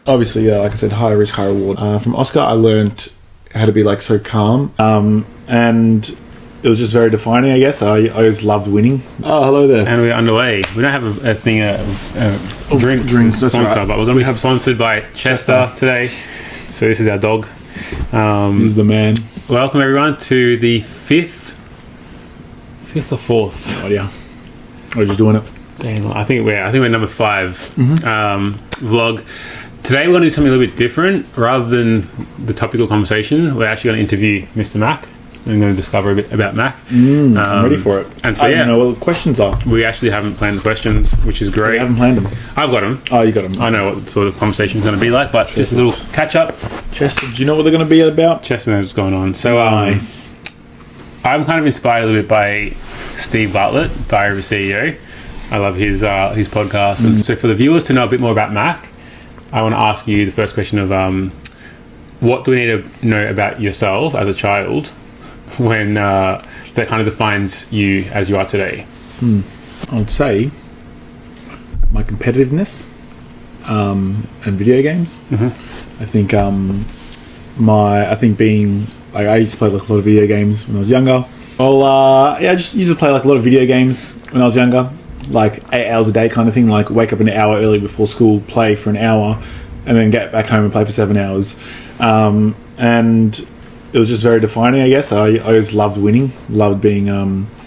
Obviously, like I said, high risk, high reward. From Oscar, I learned how to be like so calm, and it was just very defining, I guess. I always loved winning. Oh, hello there. And we're underway. We don't have a thing, drinks that's sponsor, right. but we're going to be sponsored by Chester today. So this is our dog. This is the man. Welcome everyone to the fifth or fourth. Oh yeah, we're just doing it. Damn, I think we're number 5 vlog. Today we're going to do something a little bit different. Rather than the topical conversation, we're actually going to interview Mr. Mack. I'm going to discover a bit about Mack. I'm ready for it. And so I don't know what the questions are. We actually haven't planned the questions, which is great. We haven't planned them. I've got them. Oh, you got them. I know what sort of conversation is going to be like, but just a little catch up. Chester, do you know what they're going to be about? Chester knows what's going on. So Nice. I'm kind of inspired a little bit by Steve Bartlett, Diary of a CEO. I love his podcast. And so for the viewers to know a bit more about Mack, I want to ask you the first question of what do we need to know about yourself as a child when that kind of defines you as you are today? I would say my competitiveness and video games. I think I think being like I used to play like a lot of video games when I was younger. Well, I just used to play like a lot of video games when I was younger, like 8 hours a day kind of thing. Like wake up an hour early before school, play for an hour, and then get back home and play for 7 hours. And it was just very defining, I guess. I always loved winning, loved being.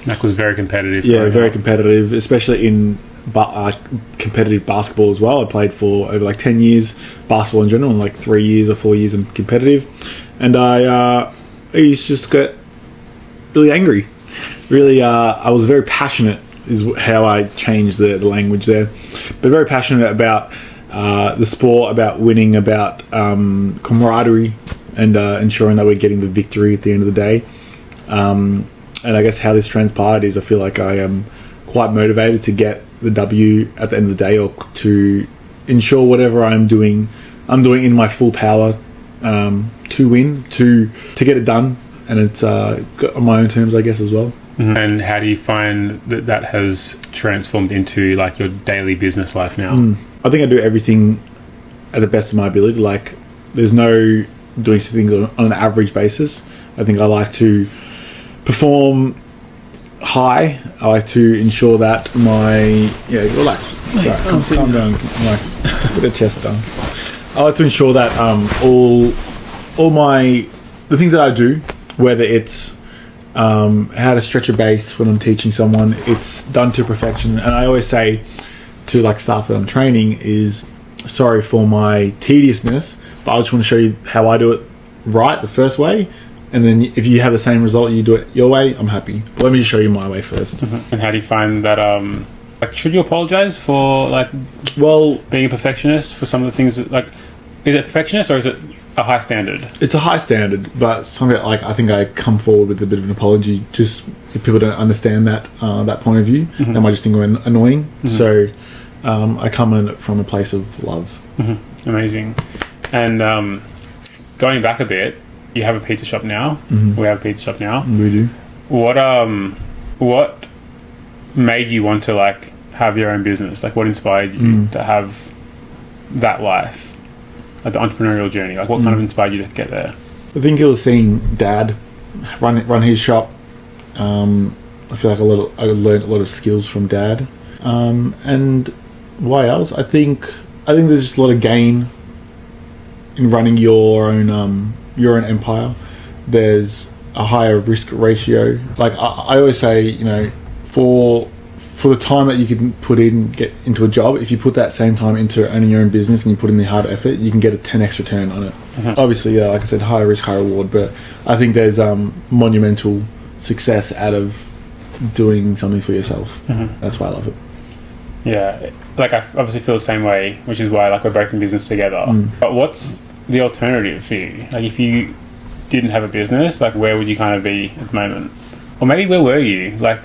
Mack was very competitive. Yeah, very competitive, especially in competitive basketball as well. I played for over like 10 years, basketball in general, and like 3 years or 4 years in competitive. And I used to just get really angry. Really, I was very passionate is how I changed the language there. But very passionate about the sport, about winning, about camaraderie, and ensuring that we're getting the victory at the end of the day. And I guess how this transpired is I feel like I am quite motivated to get the W at the end of the day, or to ensure whatever I'm doing in my full power to win, to get it done, and it's got on my own terms, I guess, as well. And how do you find that has transformed into like your daily business life now? I think I do everything at the best of my ability. Like there's no doing things on an average basis. I think I like to perform high. I like to ensure that relax. Right, calm down, nice. Put a chest down. I like to ensure that all the things that I do, whether it's how to stretch a base when I'm teaching someone, it's done to perfection. And I always say to like staff that I'm training is sorry for my tediousness, but I just want to show you how I do it right the first way. And then if you have the same result, you do it your way, I'm happy. Let me just show you my way first. And how do you find that, like, should you apologize for, like, being a perfectionist for some of the things that, like, is it perfectionist or is it a high standard? It's a high standard, but something like I think I come forward with a bit of an apology just if people don't understand that point of view. They might just think we're annoying. So I come in from a place of love. Amazing. And going back a bit, you have a pizza shop now. We have a pizza shop now. We do. What made you want to like have your own business? Like, what inspired you to have that life, like the entrepreneurial journey? Like, what kind of inspired you to get there? I think it was seeing Dad run his shop. I feel like I learned a lot of skills from Dad. And why else? I think there's just a lot of gain in running your own empire. There's a higher risk ratio. Like I always say, for the time that you can get into a job, if you put that same time into owning your own business and you put in the hard effort, you can get a 10x return on it. Obviously, like I said, high risk, high reward, but I think there's monumental success out of doing something for yourself. That's why I love it. Yeah, like I obviously feel the same way, which is why like we're both in business together. But what's the alternative for you? Like, if you didn't have a business, like where would you kind of be at the moment? Or maybe where were you? Like,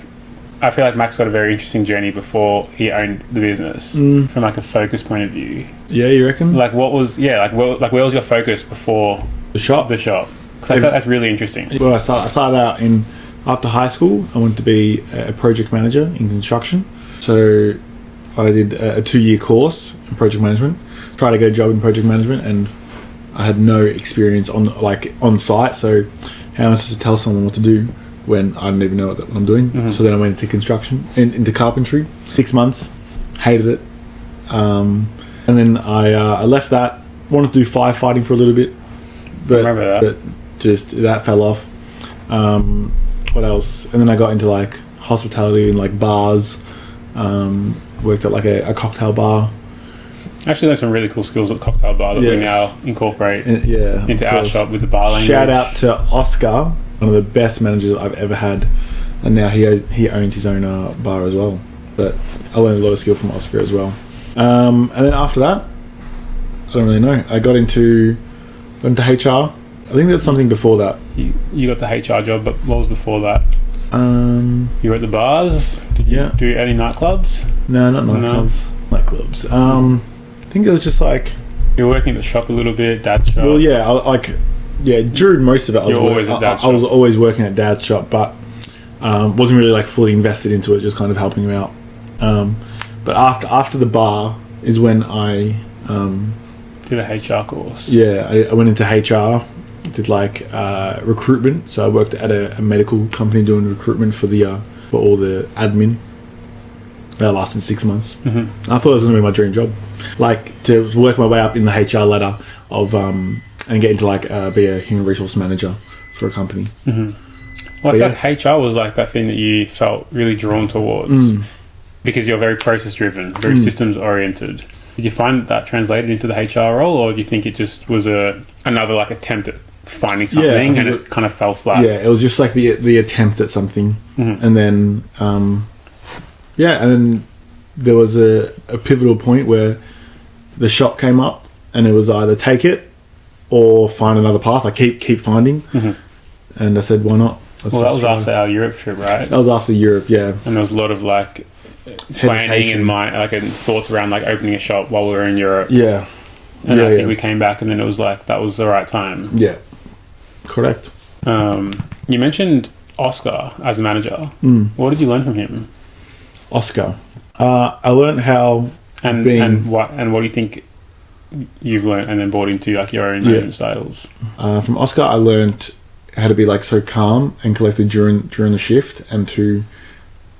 I feel like Mack's got a very interesting journey before he owned the business from like a focus point of view. Yeah, you reckon? Like, where was your focus before the shop? Because I feel that's really interesting. Well, I started out after high school. I wanted to be a project manager in construction, so I did a 2-year course in project management try to get a job in project management, and I had no experience on site. So how am I supposed to tell someone what to do when I don't even know what I'm doing? So then I went into construction, into carpentry. 6 months, hated it, and then I left that. Wanted to do firefighting for a little bit, but, I remember that. but just that fell off. What else? And then I got into like hospitality and like bars. Worked at like a cocktail bar. Actually, there's some really cool skills at cocktail bar that we now incorporate into our shop with the bar language. Shout out to Oscar, one of the best managers I've ever had, and now he owns his own bar as well. But I learned a lot of skill from Oscar as well. And then after that, I don't really know. I got into HR. I think there's something before that. You got the HR job, but what was before that? You were at the bars. Did you do any nightclubs? No, not nightclubs. Nightclubs. I think it was just like you were working at the shop a little bit, Dad's shop. Well, yeah, during most of it, I was always working at Dad's shop, but wasn't really like fully invested into it, just kind of helping him out. But after the bar is when I did a HR course. Yeah, I went into HR. Did like recruitment, so I worked at a medical company doing recruitment for all the admin. That lasted 6 months. I thought it was going to be my dream job, like to work my way up in the HR ladder of and get into like be a human resource manager for a company. Well, I feel like HR was like that thing that you felt really drawn towards because you're very process driven, very systems oriented. Did you find that translated into the HR role, or do you think it just was another like attempt at finding something and it kind of fell flat? Yeah, it was just like the attempt at something, and then and then there was a pivotal point where the shop came up, and it was either take it or find another path. I keep finding, and I said, why not? That was after our Europe trip, right? That was after Europe, yeah. And there was a lot of like planning and thoughts around like opening a shop while we were in Europe. Yeah. And I think we came back, and then it was like that was the right time. Yeah. Correct. You mentioned Oscar as a manager. What did you learn from him? Oscar. I learned how and what do you think you've learned and then brought into like your own management styles? From Oscar, I learned how to be like so calm and collected during the shift, and to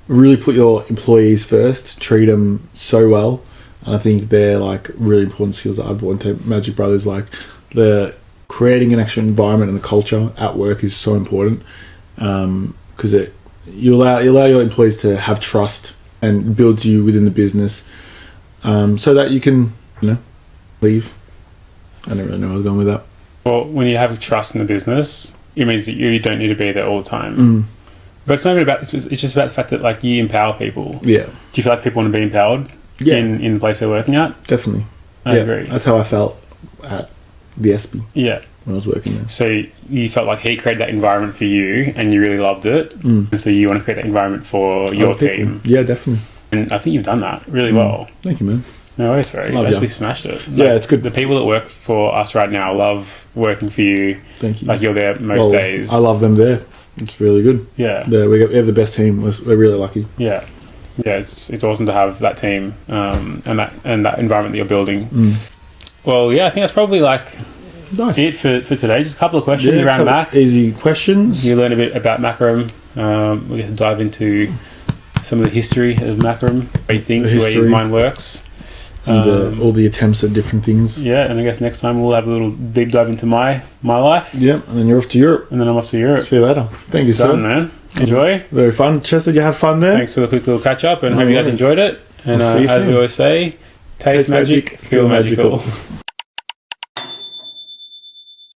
really put your employees first, treat them so well. And I think they're like really important skills that I brought into Magic Brothers. Like the creating an actual environment and the culture at work is so important, because you allow your employees to have trust and builds you within the business, so that you can leave. I don't really know where I was going with that. Well, when you have trust in the business, it means that you don't need to be there all the time. But it's not even about. It's just about the fact that like you empower people. Yeah. Do you feel like people want to be empowered? Yeah. In the place they're working at? Definitely. I agree. That's how I felt at the ESPY. Yeah. When I was working there. So you felt like he created that environment for you, and you really loved it, and so you want to create that environment for your team. Yeah, definitely. And I think you've done that really well. Thank you, man. No worries, very. You actually smashed it. Yeah, it's good. The people that work for us right now love working for you. Thank you. Like you're there most days. I love them there. It's really good. Yeah. We have the best team. We're really lucky. Yeah. Yeah, it's awesome to have that team and that environment that you're building. Well, yeah, I think that's probably like it for today. Just a couple of questions around Mack. Easy questions. You learn a bit about Macrum. We get to dive into some of the history of Macrum, great things, the way your mind works. And all the attempts at different things. Yeah, and I guess next time we'll have a little deep dive into my life. Yeah, and then you're off to Europe. And then I'm off to Europe. See you later. Thank you, sir. Man. Enjoy. Very fun. Chester, did you have fun there? Thanks for the quick little catch up, and hope you guys enjoyed it. And as we always say, taste magic, feel magical.